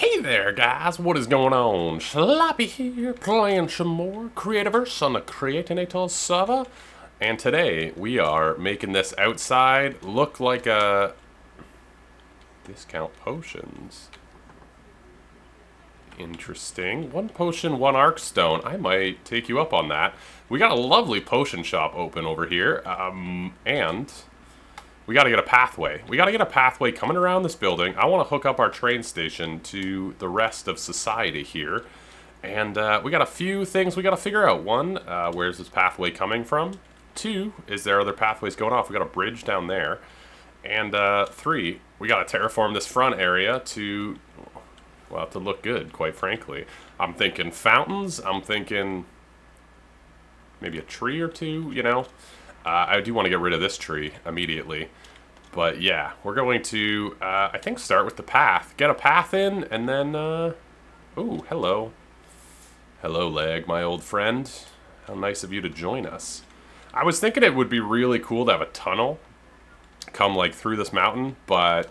Hey there, guys. What is going on? Sloppy here, playing some more Creativerse on the Creatinators server. And today, we are making this outside look like a... Discount potions. Interesting. One potion, one arc stone. I might take you up on that. We got a lovely potion shop open over here. And... we gotta get a pathway. We gotta get a pathway coming around this building. I want to hook up our train station to the rest of society here. And we got a few things we gotta figure out. One, where's this pathway coming from? Two, is there other pathways going off? We got a bridge down there. And three, we gotta terraform this front area to, well, to look good, quite frankly. I'm thinking fountains. I'm thinking maybe a tree or two, you know? I do want to get rid of this tree immediately. But yeah, we're going to, I think, start with the path. Get a path in, and then, ooh, hello. Hello, Leg, my old friend. How nice of you to join us. I was thinking it would be really cool to have a tunnel come, like, through this mountain, but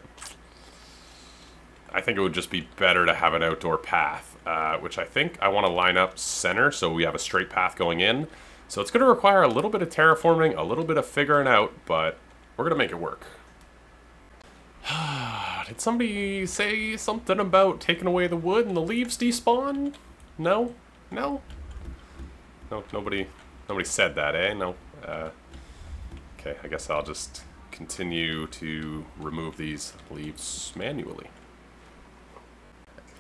I think it would just be better to have an outdoor path, which I think I want to line up center so we have a straight path going in. So it's going to require a little bit of terraforming, a little bit of figuring out, but we're going to make it work. Did somebody say something about taking away the wood and the leaves despawn? No? No? No, nobody said that, eh? No. Okay, I guess I'll just continue to remove these leaves manually.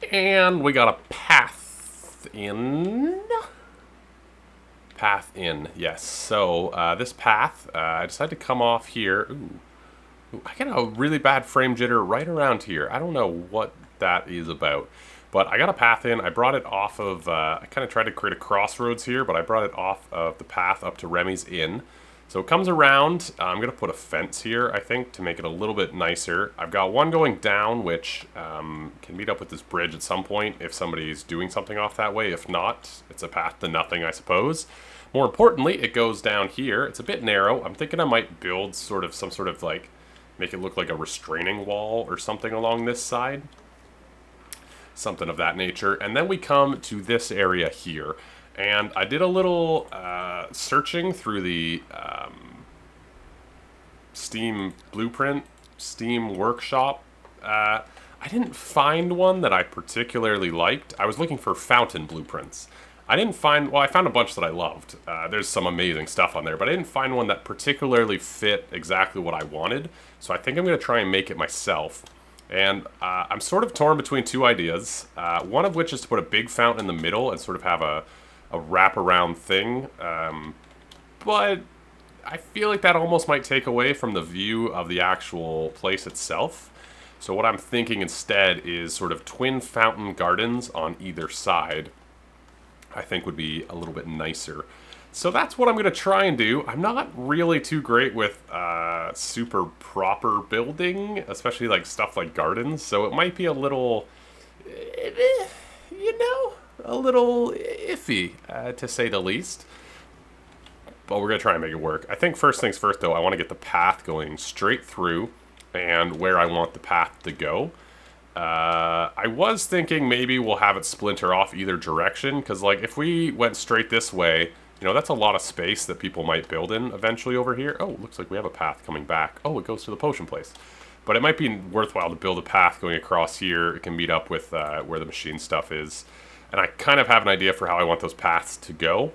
And we got a path in... Path in, yes. So, this path, I decided to come off here. Ooh, I got a really bad frame jitter right around here. I don't know what that is about. But I got a path in. I brought it off of, I kind of tried to create a crossroads here, but I brought it off of the path up to Remy's Inn. So it comes around. I'm going to put a fence here, I think, to make it a little bit nicer. I've got one going down, which can meet up with this bridge at some point if somebody's doing something off that way. If not, it's a path to nothing, I suppose. More importantly, it goes down here. It's a bit narrow. I'm thinking I might build some sort of like, make it look like a restraining wall or something along this side. Something of that nature. And then we come to this area here. And I did a little searching through the Steam Blueprint, Steam Workshop. I didn't find one that I particularly liked. I was looking for fountain blueprints. I didn't find, well, I found a bunch that I loved. There's some amazing stuff on there, but I didn't find one that particularly fit exactly what I wanted. So I think I'm going to try and make it myself. And I'm sort of torn between two ideas. One of which is to put a big fountain in the middle and sort of have a wraparound thing. But I feel like that almost might take away from the view of the actual place itself. So what I'm thinking instead is sort of twin fountain gardens on either side. I think would be a little bit nicer. So that's what I'm going to try and do. I'm not really too great with super proper building, especially like stuff like gardens. So it might be a little, you know, a little iffy, to say the least. But we're going to try and make it work. I think first things first, though, I want to get the path going straight through and where I want the path to go. I was thinking maybe we'll have it splinter off either direction, because like if we went straight this way, you know, that's a lot of space that people might build in eventually over here. Oh, looks like we have a path coming back. Oh, it goes to the potion place. But it might be worthwhile to build a path going across here. It can meet up with where the machine stuff is. And I kind of have an idea for how I want those paths to go.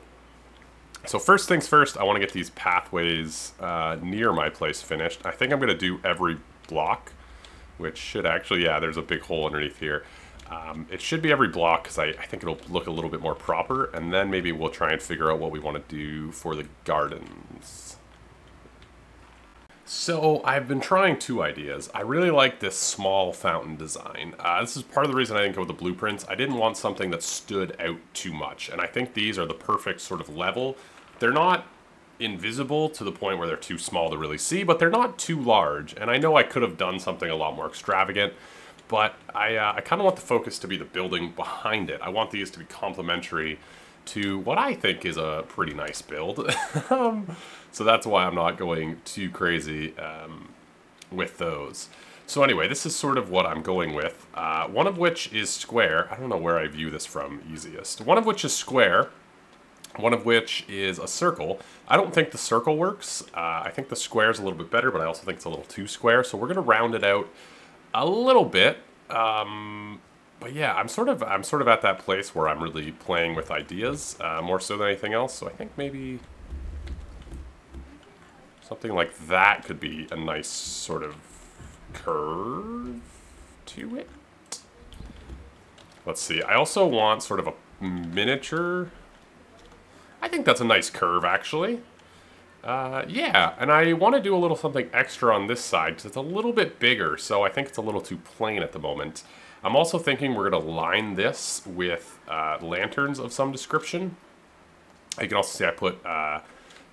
So first things first, I want to get these pathways near my place finished. I think I'm going to do every block, which should actually, yeah, there's a big hole underneath here. It should be every block because I think it'll look a little bit more proper, and then maybe we'll try and figure out what we want to do for the gardens. So I've been trying two ideas. I really like this small fountain design. This is part of the reason I didn't go with the blueprints. I didn't want something that stood out too much, and I think these are the perfect sort of level. They're not invisible to the point where they're too small to really see, but they're not too large. And I know I could have done something a lot more extravagant, but I kind of want the focus to be the building behind it. I want these to be complementary to what I think is a pretty nice build. So that's why I'm not going too crazy with those. So anyway, this is sort of what I'm going with. One of which is square. I don't know where I view this from easiest. One of which is square. One of which is a circle. I don't think the circle works. I think the square is a little bit better, but I also think it's a little too square. So we're going to round it out a little bit. But yeah, I'm sort of at that place where I'm really playing with ideas more so than anything else. So I think maybe something like that could be a nice sort of curve to it. Let's see. I also want sort of a miniature. I think that's a nice curve, actually. Yeah, and I want to do a little something extra on this side because it's a little bit bigger, so I think it's a little too plain at the moment. I'm also thinking we're going to line this with lanterns of some description. You can also see I put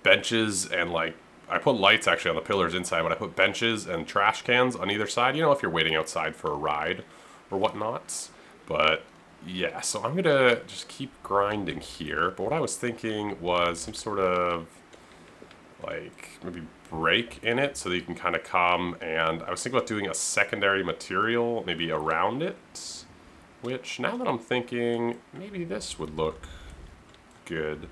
benches and like, I put lights actually on the pillars inside, but I put benches and trash cans on either side, you know, if you're waiting outside for a ride or whatnot. But yeah, so I'm going to just keep grinding here. But what I was thinking was some sort of like maybe break in it so that you can kind of come, and I was thinking about doing a secondary material maybe around it, which now that I'm thinking maybe this would look good.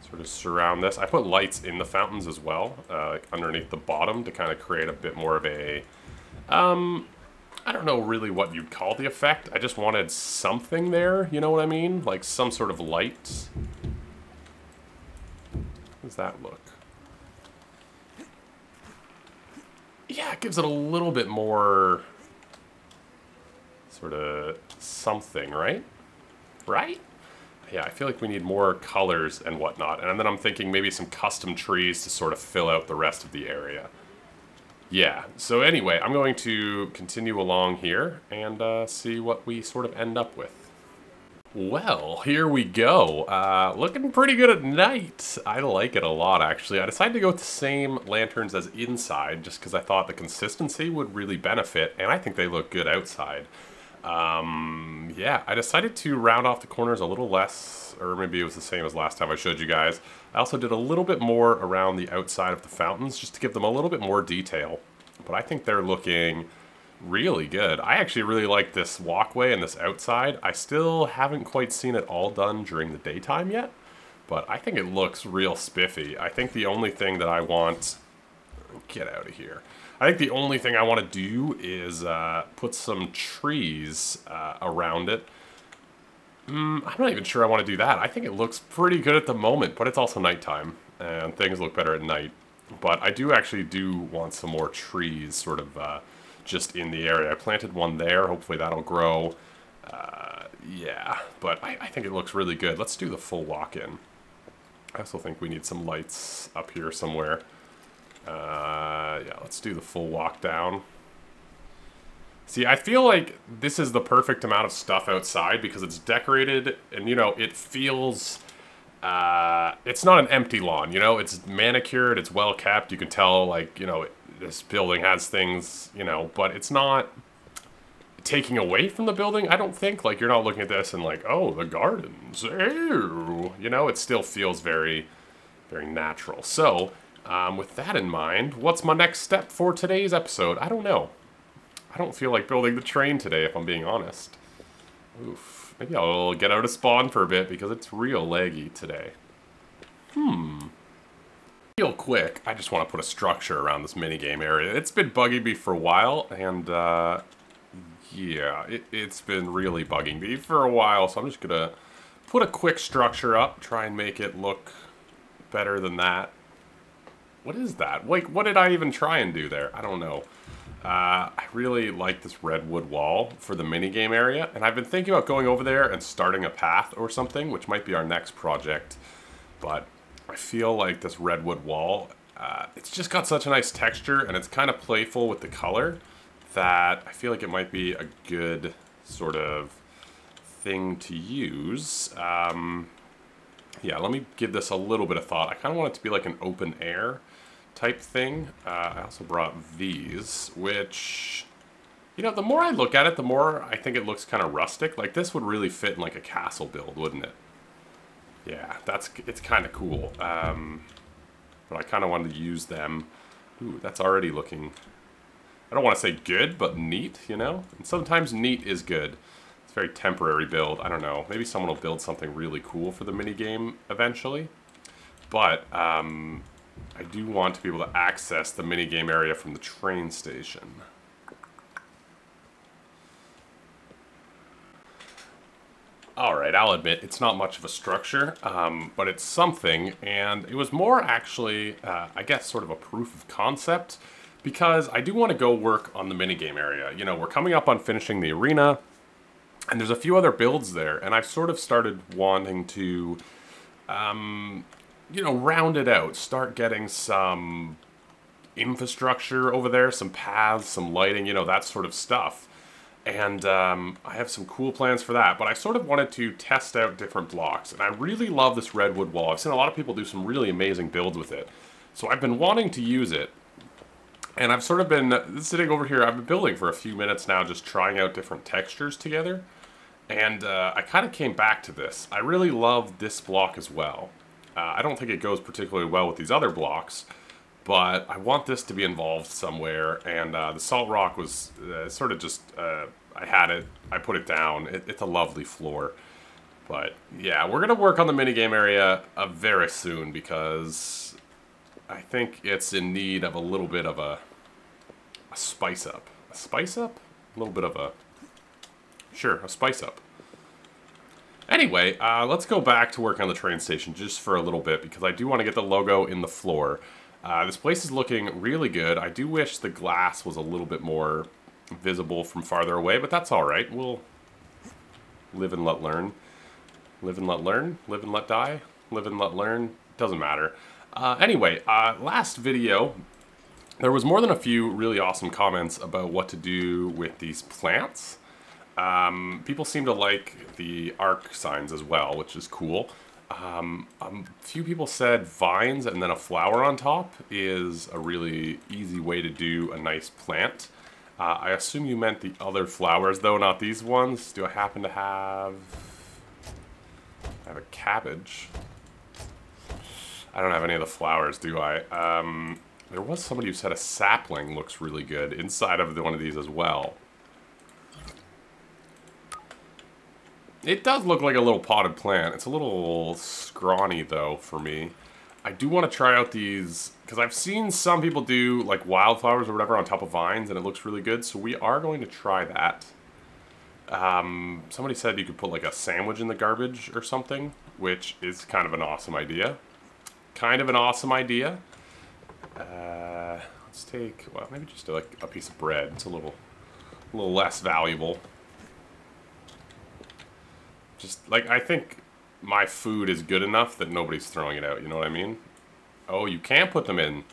Sort of surround this. I put lights in the fountains as well, like underneath the bottom to kind of create a bit more of a I don't know really what you'd call the effect. I just wanted something there, you know what I mean? Like some sort of light. How does that look? Yeah, it gives it a little bit more sort of something, right? Right? Yeah, I feel like we need more colors and whatnot. And then I'm thinking maybe some custom trees to sort of fill out the rest of the area. Yeah, so anyway, I'm going to continue along here and see what we sort of end up with. Well, here we go. Looking pretty good at night. I like it a lot, actually. I decided to go with the same lanterns as inside just because I thought the consistency would really benefit, and I think they look good outside. Yeah, I decided to round off the corners a little less, or maybe it was the same as last time I showed you guys. I also did a little bit more around the outside of the fountains just to give them a little bit more detail. But I think they're looking really good. I actually really like this walkway and this outside. I still haven't quite seen it all done during the daytime yet, but I think it looks real spiffy. I think the only thing that I want... Get out of here. I think the only thing I want to do is put some trees around it. I'm not even sure I want to do that. I think it looks pretty good at the moment, but it's also nighttime, and things look better at night. But I actually do want some more trees sort of just in the area. I planted one there. Hopefully that'll grow. Yeah, but I think it looks really good. Let's do the full walk-in. I also think we need some lights up here somewhere. Yeah, let's do the full walk down. See, I feel like this is the perfect amount of stuff outside because it's decorated and, you know, it feels, it's not an empty lawn, you know, it's manicured, it's well kept, you can tell, like, you know, this building has things, you know, but it's not taking away from the building, I don't think. Like, you're not looking at this and like, oh, the gardens, ew, you know, it still feels very, very natural. So, with that in mind, what's my next step for today's episode? I don't know. I don't feel like building the train today, if I'm being honest. Oof. Maybe I'll get out of spawn for a bit because it's real laggy today. Real quick, I just want to put a structure around this minigame area. It's been bugging me for a while, and yeah, it's been really bugging me for a while, so I'm just gonna put a quick structure up, try and make it look better than that. What is that? Like, what did I even try and do there? I don't know. I really like this redwood wall for the minigame area, and I've been thinking about going over there and starting a path or something, which might be our next project, but I feel like this redwood wall, it's just got such a nice texture, and it's kind of playful with the color, that I feel like it might be a good sort of thing to use. Yeah, let me give this a little bit of thought. I kind of want it to be like an open air type thing. I also brought these, which, you know, the more I look at it, the more I think it looks kind of rustic. Like, this would really fit in like a castle build, wouldn't it? Yeah, it's kind of cool. But I kind of wanted to use them Ooh, that's already looking, I don't want to say good, but neat, you know? And sometimes neat is good. It's a very temporary build. I don't know. Maybe someone will build something really cool for the minigame eventually. But I do want to be able to access the minigame area from the train station. Alright, I'll admit, it's not much of a structure, but it's something, and it was more actually, I guess, sort of a proof of concept, because I do want to go work on the minigame area. You know, we're coming up on finishing the arena, and there's a few other builds there, and I've sort of started wanting to, you know, round it out, start getting some infrastructure over there, some paths, some lighting, you know, that sort of stuff. And I have some cool plans for that, but I sort of wanted to test out different blocks, and I really love this redwood wall. I've seen a lot of people do some really amazing builds with it, so I've been wanting to use it, and I've sort of been sitting over here, I've been building for a few minutes now, just trying out different textures together, and I kind of came back to this. I really love this block as well. I don't think it goes particularly well with these other blocks, but I want this to be involved somewhere, and the salt rock was sort of just, I had it, I put it down, it's a lovely floor. But yeah, we're going to work on the minigame area very soon, because I think it's in need of a little bit of a spice up. A spice up? A little bit of a, sure, a spice up. Anyway, let's go back to work on the train station just for a little bit, because I do want to get the logo in the floor. This place is looking really good. I do wish the glass was a little bit more visible from farther away, but that's alright. We'll live and let learn. Live and let learn. Live and let die. Live and let learn. Doesn't matter. Anyway, last video, there was more than a few really awesome comments about what to do with these plants. People seem to like the arc signs as well, which is cool. A few people said vines and then a flower on top is a really easy way to do a nice plant. I assume you meant the other flowers though, not these ones. Do I happen to have... I have a cabbage. I don't have any of the flowers, do I? There was somebody who said a sapling looks really good inside of one of these as well. It does look like a little potted plant. It's a little scrawny, though, for me. I do want to try out these, because I've seen some people do, like, wildflowers or whatever on top of vines, and it looks really good, so we are going to try that. Somebody said you could put, like, a sandwich in the garbage or something, which is kind of an awesome idea. Kind of an awesome idea. Let's take, well, maybe just, like, a piece of bread. It's a little less valuable. Just, like, I think my food is good enough that nobody's throwing it out, you know what I mean? Oh, you can't put them in.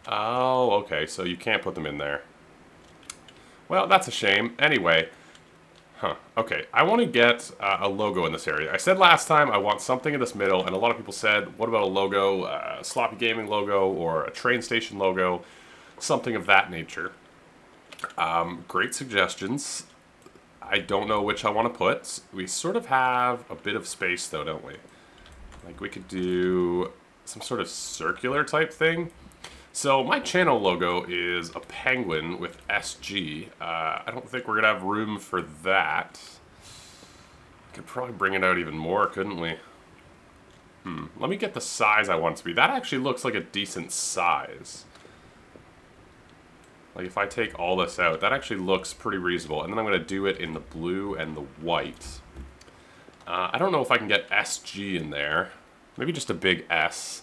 Oh, okay, so you can't put them in there. Well, that's a shame. Anyway, okay, I want to get a logo in this area. I said last time I want something in this middle, and a lot of people said, what about a logo, a Sloppy Gaming logo, or a train station logo, something of that nature. Great suggestions. I don't know which I want to put. We sort of have a bit of space though, don't we? Like we could do some sort of circular type thing. So my channel logo is a penguin with SG. I don't think we're going to have room for that. Could probably bring it out even more, couldn't we? Let me get the size I want it to be. That actually looks like a decent size. Like if I take all this out, that actually looks pretty reasonable. And then I'm going to do it in the blue and the white. I don't know if I can get SG in there. Maybe just a big S.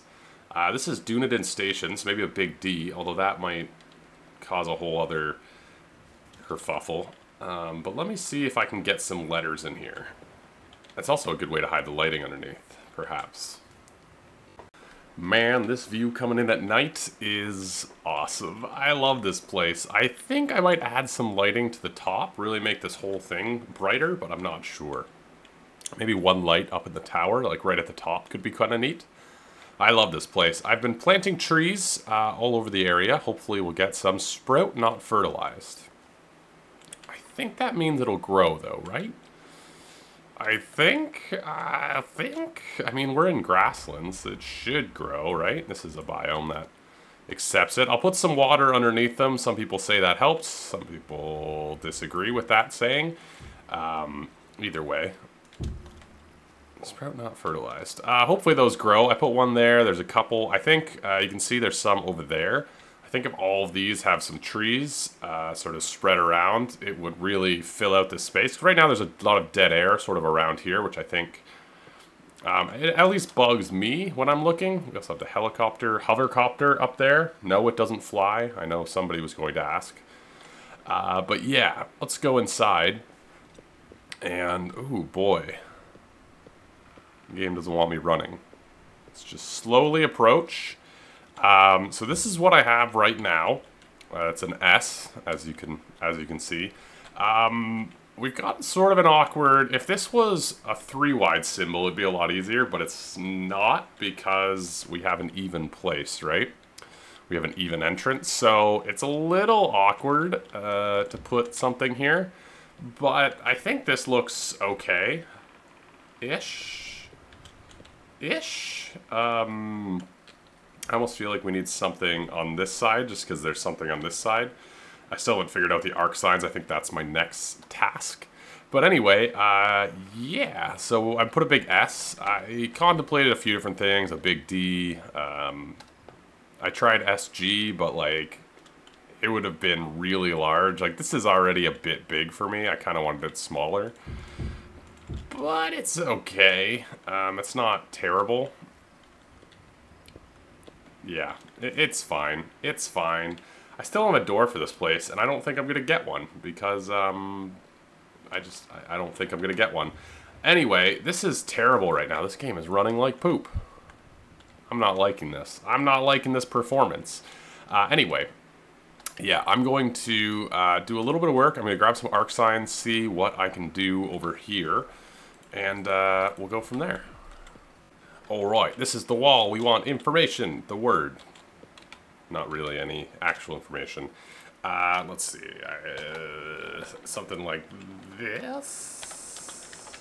This is Dunedin Station, so maybe a big D, although that might cause a whole other kerfuffle. But let me see if I can get some letters in here. That's also a good way to hide the lighting underneath, perhaps. Man, this view coming in at night is awesome. I love this place. I think I might add some lighting to the top, really make this whole thing brighter, but I'm not sure. Maybe one light up in the tower, like right at the top, could be kind of neat. I love this place. I've been planting trees all over the area. Hopefully we'll get some sprout, not fertilized. I think that means it'll grow though, right? I mean, we're in grasslands. It should grow, right? This is a biome that accepts it. I'll put some water underneath them. Some people say that helps. Some people disagree with that saying. Either way. Sprout not fertilized. Hopefully those grow. I put one there. There's a couple. I think you can see there's some over there. I think if all of these have some trees sort of spread around, it would really fill out this space. Right now there's a lot of dead air sort of around here, which I think it at least bugs me when I'm looking. We also have the hovercopter up there. No, it doesn't fly. I know somebody was going to ask. But yeah, let's go inside. And, ooh, boy. The game doesn't want me running. Let's just slowly approach. So this is what I have right now. It's an S, as you can see. We've got sort of an awkward... If this was a 3-wide symbol, it'd be a lot easier, but it's not because we have an even place, right? We have an even entrance, so it's a little awkward to put something here. But I think this looks okay. Ish. I almost feel like we need something on this side, just because there's something on this side. I still haven't figured out the arc signs. I think that's my next task. But anyway, yeah, so I put a big S. I contemplated a few different things, a big D. I tried SG, but like, it would have been really large. Like, this is already a bit big for me. I kind of wanted it smaller. But it's okay. It's not terrible. Yeah, it's fine. It's fine. I still don't have a door for this place, and I don't think I'm gonna get one because I don't think I'm gonna get one. Anyway, this is terrible right now. This game is running like poop. I'm not liking this. I'm not liking this performance. Anyway, yeah, I'm going to do a little bit of work. I'm gonna grab some arc signs, see what I can do over here, and we'll go from there. All right, this is the wall. We want information, the word. Not really any actual information. Let's see. Something like this.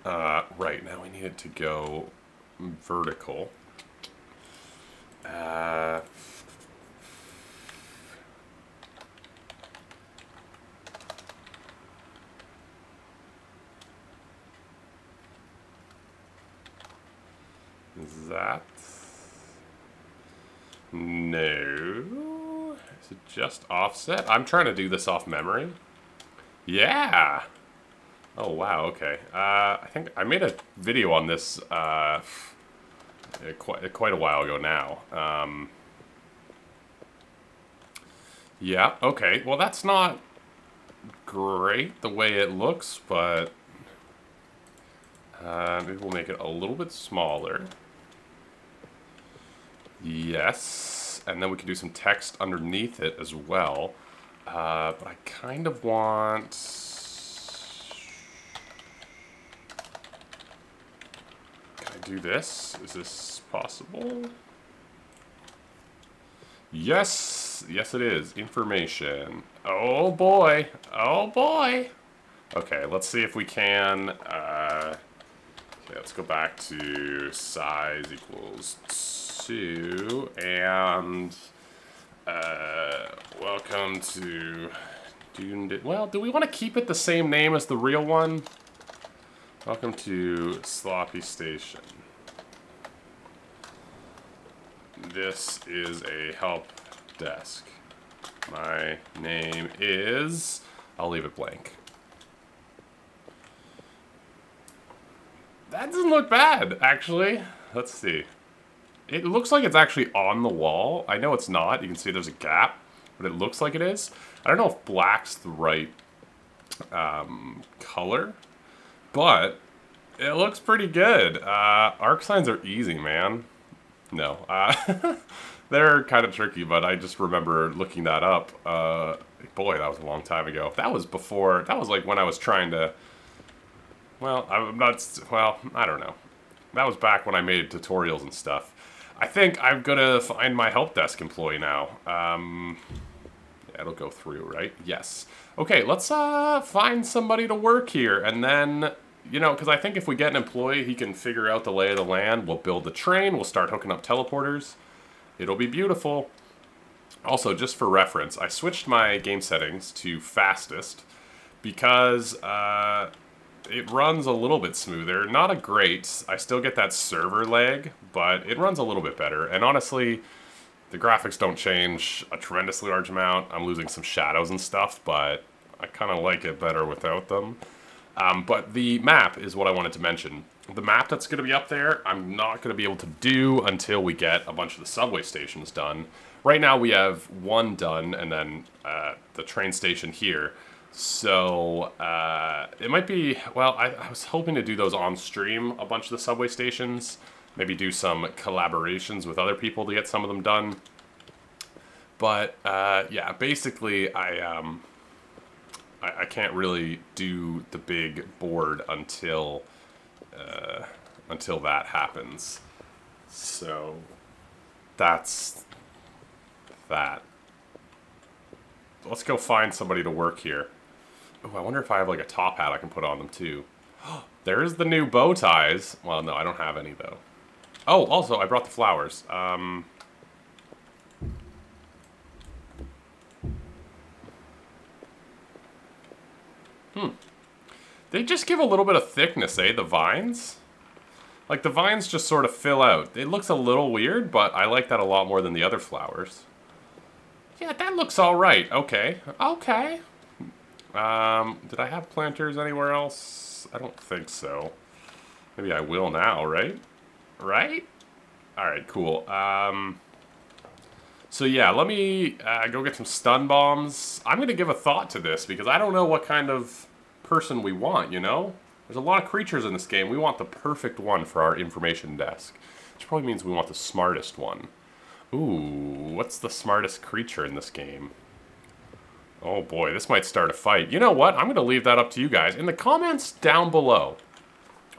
Right, now we need it to go vertical. Is that... No. Is it just offset? I'm trying to do this off memory. Yeah! Oh, wow, okay. I think I made a video on this quite a while ago now. Yeah, okay. Well, that's not great the way it looks, but maybe we'll make it a little bit smaller. Yes, and then we can do some text underneath it as well. But I kind of want... Can I do this? Is this possible? Yes! Yes it is. Information. Oh boy! Oh boy! Okay, let's see if we can... okay, let's go back to size equals 2, and welcome to Dune. Well, do we want to keep it the same name as the real one? Welcome to Sloppy Station. This is a help desk. My name is... I'll leave it blank. That doesn't look bad, actually. Let's see. It looks like it's actually on the wall. I know it's not. You can see there's a gap, but it looks like it is. I don't know if black's the right color, but it looks pretty good. Arc signs are easy, man. No. They're kind of tricky, but I just remember looking that up. Boy, that was a long time ago. That was before... That was like when I was trying to... Well, I'm not... Well, I don't know. That was back when I made tutorials and stuff. I think I'm gonna find my help desk employee now. Yeah, it'll go through, right? Yes. Okay, let's find somebody to work here, and then You know, because I think if we get an employee, he can figure out the lay of the land. We'll build the train. We'll start hooking up teleporters. It'll be beautiful. Also, just for reference, I switched my game settings to fastest because it runs a little bit smoother. Not a great. I still get that server lag, but it runs a little bit better. And honestly, the graphics don't change a tremendously large amount. I'm losing some shadows and stuff, but I kind of like it better without them. But the map is what I wanted to mention. The map that's going to be up there, I'm not going to be able to do until we get a bunch of the subway stations done. Right now we have one done, and then the train station here. So it might be, well, I was hoping to do those on stream, a bunch of the subway stations. Maybe do some collaborations with other people to get some of them done. But yeah, basically I can't really do the big board until that happens. So that's that. Let's go find somebody to work here. Oh, I wonder if I have like a top hat I can put on them too. There's the new bow ties. Well, no, I don't have any though. Oh, also I brought the flowers. They just give a little bit of thickness, eh? The vines? Like, the vines just sort of fill out. It looks a little weird, but I like that a lot more than the other flowers. Yeah, that looks alright. Okay. Okay. Did I have planters anywhere else? I don't think so. Maybe I will now, right? Right? Alright, cool. So yeah, let me go get some stun bombs. I'm going to give a thought to this, because I don't know what kind of person we want, you know? There's a lot of creatures in this game. We want the perfect one for our information desk. Which probably means we want the smartest one. Ooh, what's the smartest creature in this game? Oh boy, this might start a fight. You know what? I'm going to leave that up to you guys. In the comments down below,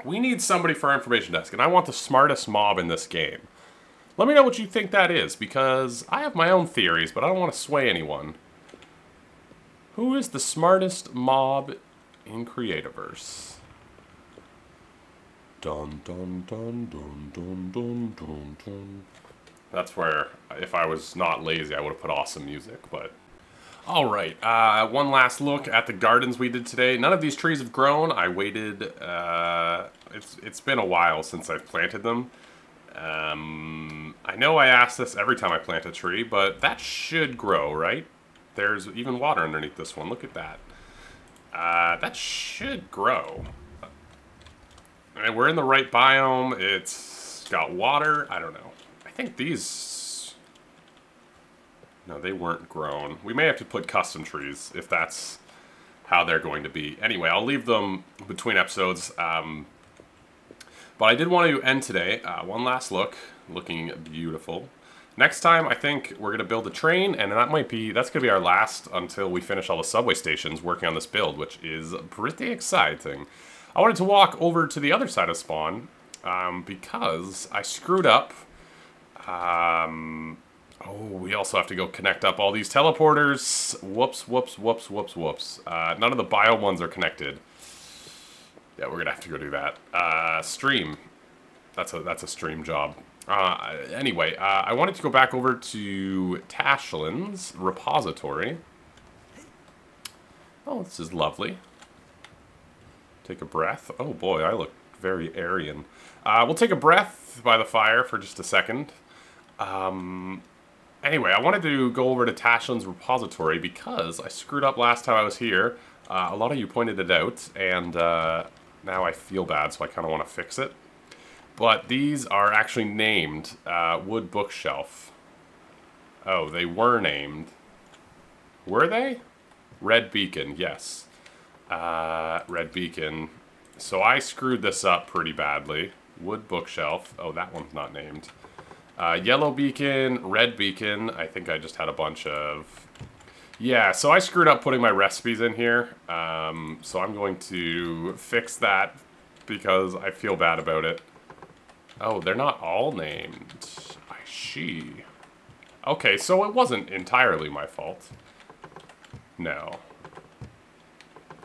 we need somebody for our information desk, and I want the smartest mob in this game. Let me know what you think that is, because I have my own theories, but I don't want to sway anyone. Who is the smartest mob in Creativerse? Dun dun dun dun dun dun dun dun. That's where, if I was not lazy, I would have put awesome music, but... Alright, one last look at the gardens we did today. None of these trees have grown. I waited, it's been a while since I've planted them. I know I ask this every time I plant a tree, but that should grow, right? There's even water underneath this one. Look at that. That should grow. I mean, we're in the right biome. It's got water. I don't know. I think these... No, they weren't grown. We may have to put custom trees if that's how they're going to be. Anyway, I'll leave them between episodes. But I did want to end today. One last look. Looking beautiful. Next time, I think we're going to build a train, and that's going to be our last until we finish all the subway stations working on this build, which is pretty exciting. I wanted to walk over to the other side of spawn, because I screwed up. Oh, we also have to go connect up all these teleporters. Whoops, whoops, whoops, whoops, whoops. None of the bio ones are connected. Yeah, we're gonna have to go do that. Stream. That's a stream job. Anyway, I wanted to go back over to Tashlin's repository. Oh, this is lovely. Take a breath. Oh boy, I look very Aryan. We'll take a breath by the fire for just a second. Anyway, I wanted to go over to Tashlin's repository because I screwed up last time I was here. A lot of you pointed it out, and now I feel bad, so I kind of want to fix it. But these are actually named Wood Bookshelf. Oh, they were named. Were they? Red Beacon, yes. Red Beacon. So I screwed this up pretty badly. Wood Bookshelf. Oh, that one's not named. Yellow Beacon, Red Beacon. I think I just had a bunch of... Yeah, so I screwed up putting my recipes in here. So I'm going to fix that because I feel bad about it. Oh, they're not all named. I see. Okay, so it wasn't entirely my fault. No.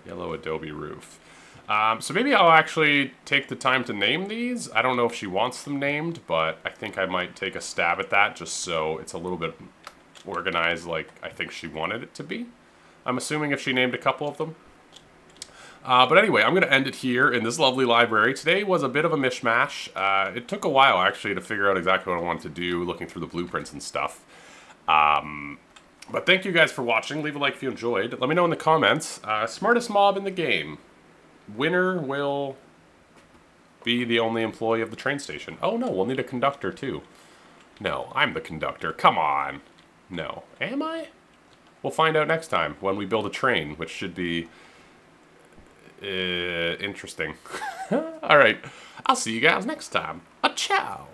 Yellow adobe roof. So maybe I'll actually take the time to name these. I don't know if she wants them named, but I think I might take a stab at that just so it's a little bit organized like I think she wanted it to be. I'm assuming if she named a couple of them. But anyway, I'm going to end it here in this lovely library. Today was a bit of a mishmash. It took a while, actually, to figure out exactly what I wanted to do, looking through the blueprints and stuff. But thank you guys for watching. Leave a like if you enjoyed. Let me know in the comments. Smartest mob in the game. Winner will be the only employee of the train station. Oh no, we'll need a conductor too. No, I'm the conductor. Come on. No. Am I? We'll find out next time when we build a train, which should be interesting. Alright, I'll see you guys next time. A ciao!